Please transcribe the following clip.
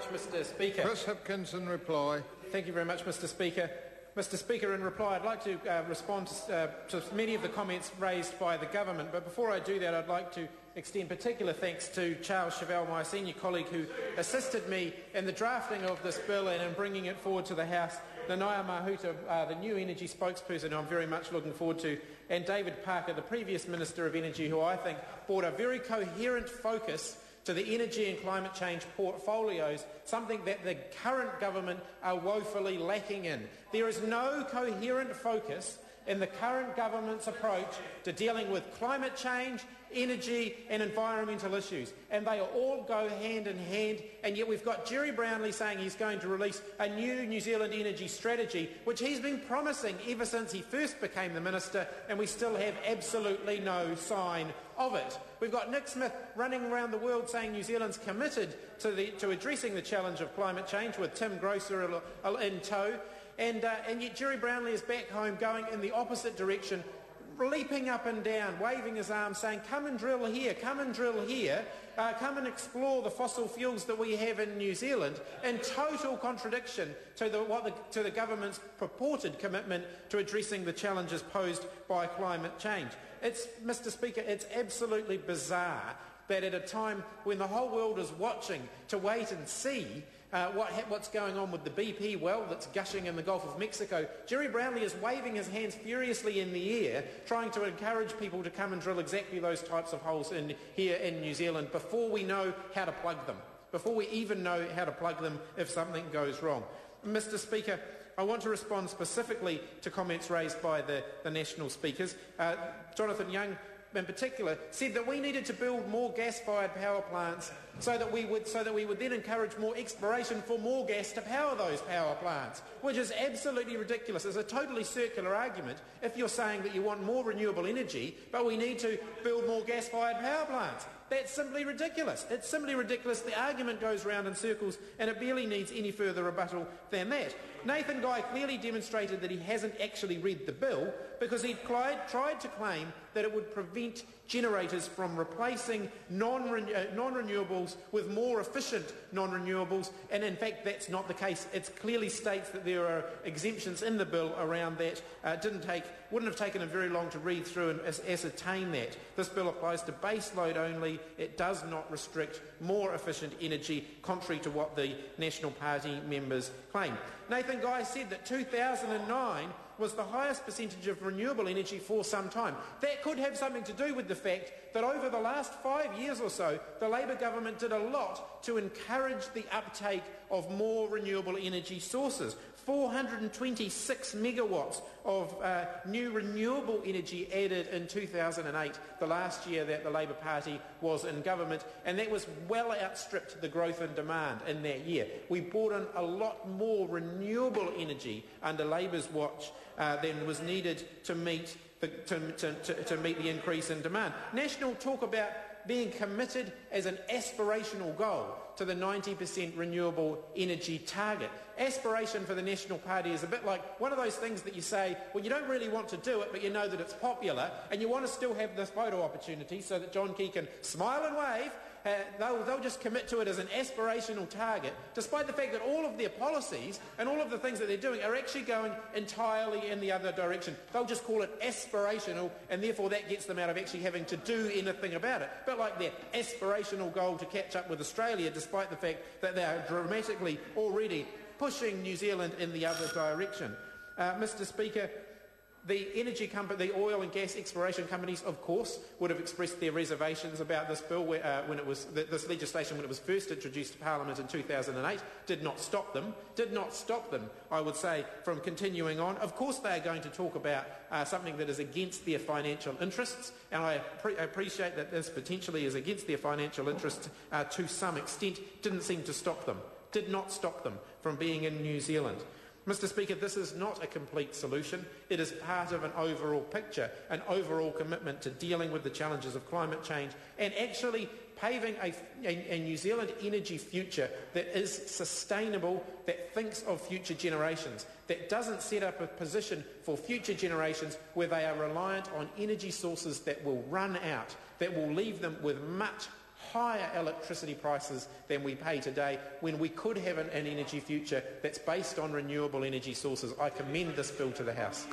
Mr. Speaker. Chris Hipkinson, reply. Thank you very much, Mr. Speaker. Mr. Speaker, in reply, I'd like to respond to many of the comments raised by the government, but before I do that, I'd like to extend particular thanks to Charles Chevelle, my senior colleague, who assisted me in the drafting of this bill and in bringing it forward to the House, Nanaia Mahuta, the new energy spokesperson, who I'm very much looking forward to, and David Parker, the previous Minister of Energy, who I think brought a very coherent focus to the energy and climate change portfolios, something that the current government are woefully lacking in. There is no coherent focus in the current government's approach to dealing with climate change, energy and environmental issues, and they all go hand in hand, and yet we've got Jerry Brownlee saying he's going to release a new New Zealand energy strategy, which he's been promising ever since he first became the minister, and we still have absolutely no sign of it. We've got Nick Smith running around the world saying New Zealand's committed to addressing the challenge of climate change, with Tim Grosser in tow, and yet Jerry Brownlee is back home going in the opposite direction, leaping up and down, waving his arms, saying, come and drill here, come and drill here, come and explore the fossil fuels that we have in New Zealand, in total contradiction to the government's purported commitment to addressing the challenges posed by climate change. Mr. Speaker, it's absolutely bizarre that at a time when the whole world is watching to wait and see what's going on with the BP well that's gushing in the Gulf of Mexico, Jerry Brownlee is waving his hands furiously in the air, trying to encourage people to come and drill exactly those types of holes here in New Zealand before we know how to plug them, before we even know how to plug them if something goes wrong. Mr. Speaker, I want to respond specifically to comments raised by the national speakers. Jonathan Young, in particular, said that we needed to build more gas-fired power plants so that we would then encourage more exploration for more gas to power those power plants, which is absolutely ridiculous. It's a totally circular argument if you're saying that you want more renewable energy, but we need to build more gas-fired power plants. That's simply ridiculous. It's simply ridiculous. The argument goes round in circles, and it barely needs any further rebuttal than that. Nathan Guy clearly demonstrated that he hasn't actually read the bill, because he tried to claim that it would prevent generators from replacing non-renewables with more efficient non-renewables, and in fact that's not the case. It clearly states that there are exemptions in the bill around that. Wouldn't have taken him very long to read through and ascertain that. This bill applies to base load only. It does not restrict more efficient energy, contrary to what the National Party members claim. Nathan Guy said that 2009 was the highest percentage of renewable energy for some time. That could have something to do with the fact that over the last 5 years or so, the Labour government did a lot to encourage the uptake of more renewable energy sources. 426 megawatts of new renewable energy added in 2008, the last year that the Labour Party was in government, and that was well outstripped the growth in demand in that year. We brought in a lot more renewable energy under Labour's watch than was needed to meet the increase in demand. National talk about being committed as an aspirational goal to the 90% renewable energy target. Aspiration for the National Party is a bit like one of those things that you say, well, you don't really want to do it, but you know that it's popular, and you want to still have this photo opportunity so that John Key can smile and wave. They'll just commit to it as an aspirational target, despite the fact that all of their policies and all of the things that they're doing are actually going entirely in the other direction. They'll just call it aspirational, and therefore that gets them out of actually having to do anything about it. But like their aspirational goal to catch up with Australia, despite the fact that they are dramatically already pushing New Zealand in the other direction. Mr. Speaker, the oil and gas exploration companies, of course, would have expressed their reservations about this bill this legislation when it was first introduced to Parliament in 2008. Did not stop them, I would say, from continuing on. Of course they are going to talk about something that is against their financial interests, and I appreciate that this potentially is against their financial interests to some extent. Did not stop them from being in New Zealand. Mr. Speaker, this is not a complete solution. It is part of an overall picture, an overall commitment to dealing with the challenges of climate change and actually paving a New Zealand energy future that is sustainable, that thinks of future generations, that doesn't set up a position for future generations where they are reliant on energy sources that will run out, that will leave them with much higher electricity prices than we pay today, when we could have an energy future that's based on renewable energy sources. I commend this bill to the House.